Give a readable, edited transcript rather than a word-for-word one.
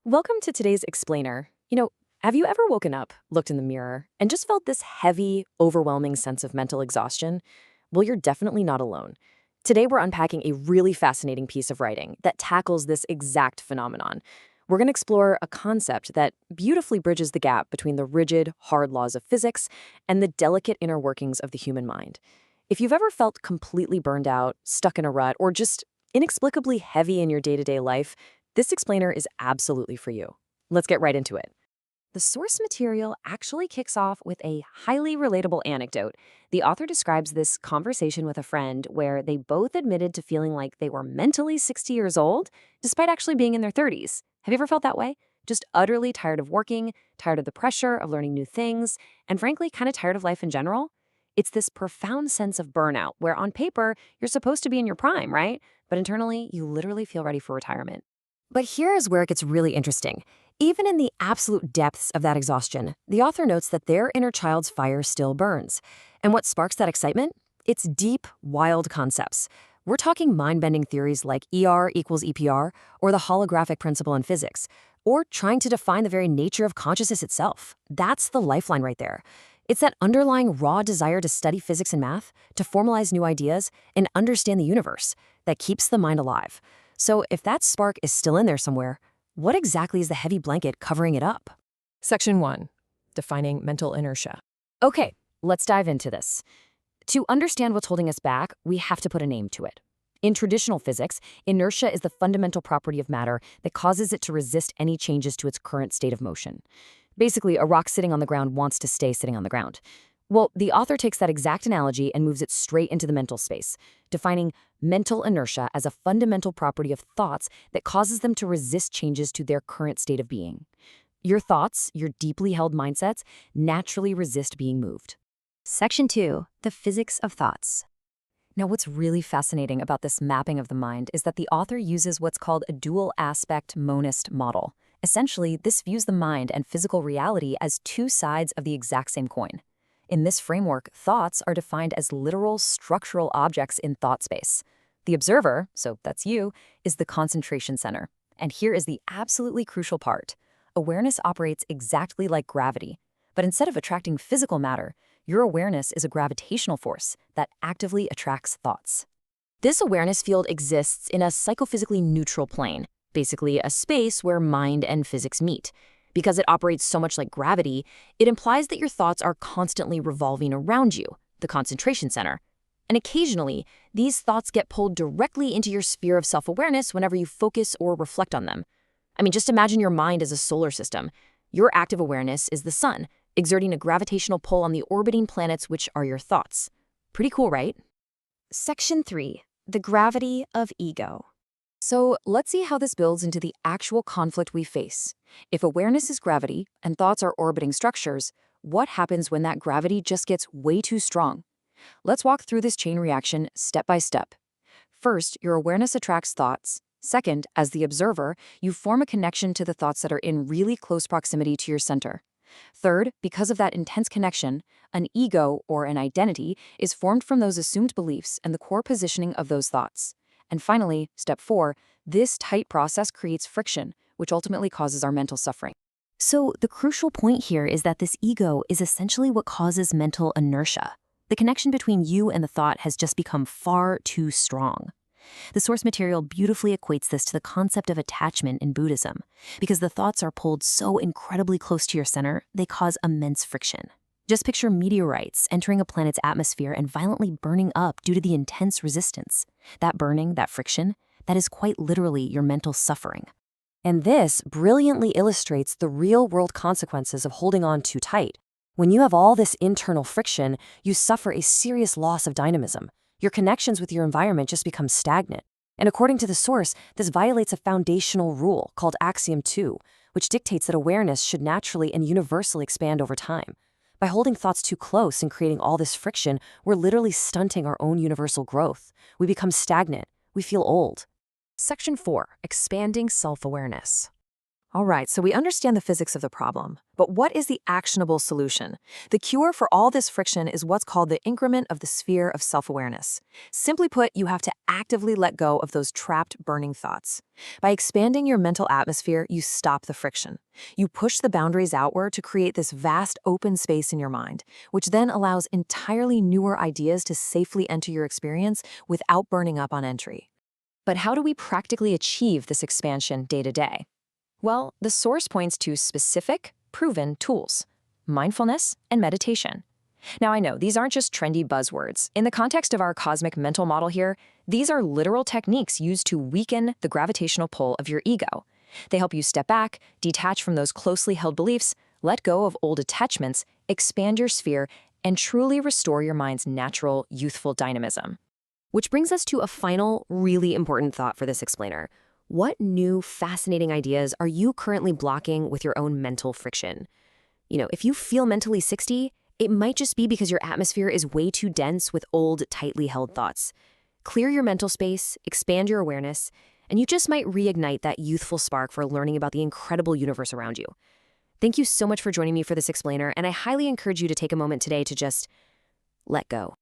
Welcome to today's explainer. Have you ever woken up, looked in the mirror, and just felt this heavy, overwhelming sense of mental exhaustion? Well, you're definitely not alone. Today, we're unpacking a really fascinating piece of writing that tackles this exact phenomenon. We're going to explore a concept that beautifully bridges the gap between the rigid, hard laws of physics and the delicate inner workings of the human mind. If you've ever felt completely burned out, stuck in a rut, or just inexplicably heavy in your day-to-day life, this explainer is absolutely for you. Let's get right into it. The source material actually kicks off with a highly relatable anecdote. The author describes this conversation with a friend where they both admitted to feeling like they were mentally 60 years old, despite actually being in their 30s. Have you ever felt that way? Just utterly tired of working, tired of the pressure of learning new things, and frankly, kind of tired of life in general? It's this profound sense of burnout where on paper, you're supposed to be in your prime, right? But internally, you literally feel ready for retirement. But here is where it gets really interesting. Even in the absolute depths of that exhaustion, the author notes that their inner child's fire still burns. And what sparks that excitement? It's deep, wild concepts. We're talking mind-bending theories like ER equals EPR, or the holographic principle in physics, or trying to define the very nature of consciousness itself. That's the lifeline right there. It's that underlying raw desire to study physics and math, to formalize new ideas, and understand the universe that keeps the mind alive. So if that spark is still in there somewhere, what exactly is the heavy blanket covering it up? Section 1. Defining mental inertia. Okay, let's dive into this. To understand what's holding us back, we have to put a name to it. In traditional physics, inertia is the fundamental property of matter that causes it to resist any changes to its current state of motion. Basically, a rock sitting on the ground wants to stay sitting on the ground. Well, the author takes that exact analogy and moves it straight into the mental space, defining mental inertia as a fundamental property of thoughts that causes them to resist changes to their current state of being. Your thoughts, your deeply held mindsets, naturally resist being moved. Section 2. The physics of thoughts. Now, what's really fascinating about this mapping of the mind is that the author uses what's called a dual-aspect monist model. Essentially, this views the mind and physical reality as two sides of the exact same coin. In this framework, thoughts are defined as literal structural objects in thought space. The observer, so that's you, is the concentration center. And here is the absolutely crucial part. Awareness operates exactly like gravity. But instead of attracting physical matter, your awareness is a gravitational force that actively attracts thoughts. This awareness field exists in a psychophysically neutral plane, basically a space where mind and physics meet. Because it operates so much like gravity, it implies that your thoughts are constantly revolving around you, the concentration center. And occasionally, these thoughts get pulled directly into your sphere of self-awareness whenever you focus or reflect on them. Just imagine your mind as a solar system. Your active awareness is the sun, exerting a gravitational pull on the orbiting planets, which are your thoughts. Pretty cool, right? Section 3. The gravity of ego. So let's see how this builds into the actual conflict we face. If awareness is gravity and thoughts are orbiting structures, what happens when that gravity just gets way too strong? Let's walk through this chain reaction step by step. First, your awareness attracts thoughts. Second, as the observer, you form a connection to the thoughts that are in really close proximity to your center. Third, because of that intense connection, an ego, or an identity, is formed from those assumed beliefs and the core positioning of those thoughts. And finally, step 4, this tight process creates friction, which ultimately causes our mental suffering. So the crucial point here is that this ego is essentially what causes mental inertia. The connection between you and the thought has just become far too strong. The source material beautifully equates this to the concept of attachment in Buddhism. Because the thoughts are pulled so incredibly close to your center, they cause immense friction. Just picture meteorites entering a planet's atmosphere and violently burning up due to the intense resistance. That burning, that friction, that is quite literally your mental suffering. And this brilliantly illustrates the real-world consequences of holding on too tight. When you have all this internal friction, you suffer a serious loss of dynamism. Your connections with your environment just become stagnant. And according to the source, this violates a foundational rule called Axiom 2, which dictates that awareness should naturally and universally expand over time. By holding thoughts too close and creating all this friction, we're literally stunting our own universal growth. We become stagnant. We feel old. Section 4. Expanding self-awareness. All right, so we understand the physics of the problem, but what is the actionable solution? The cure for all this friction is what's called the increment of the sphere of self-awareness. Simply put, you have to actively let go of those trapped, burning thoughts. By expanding your mental atmosphere, you stop the friction. You push the boundaries outward to create this vast open space in your mind, which then allows entirely newer ideas to safely enter your experience without burning up on entry. But how do we practically achieve this expansion day to day? Well, the source points to specific, proven tools: mindfulness and meditation. Now, I know these aren't just trendy buzzwords. In the context of our cosmic mental model here, these are literal techniques used to weaken the gravitational pull of your ego. They help you step back, detach from those closely held beliefs, let go of old attachments, expand your sphere, and truly restore your mind's natural, youthful dynamism. Which brings us to a final, really important thought for this explainer. What new, fascinating ideas are you currently blocking with your own mental friction? If you feel mentally 60, it might just be because your atmosphere is way too dense with old, tightly held thoughts. Clear your mental space, expand your awareness, and you just might reignite that youthful spark for learning about the incredible universe around you. Thank you so much for joining me for this explainer, and I highly encourage you to take a moment today to just let go.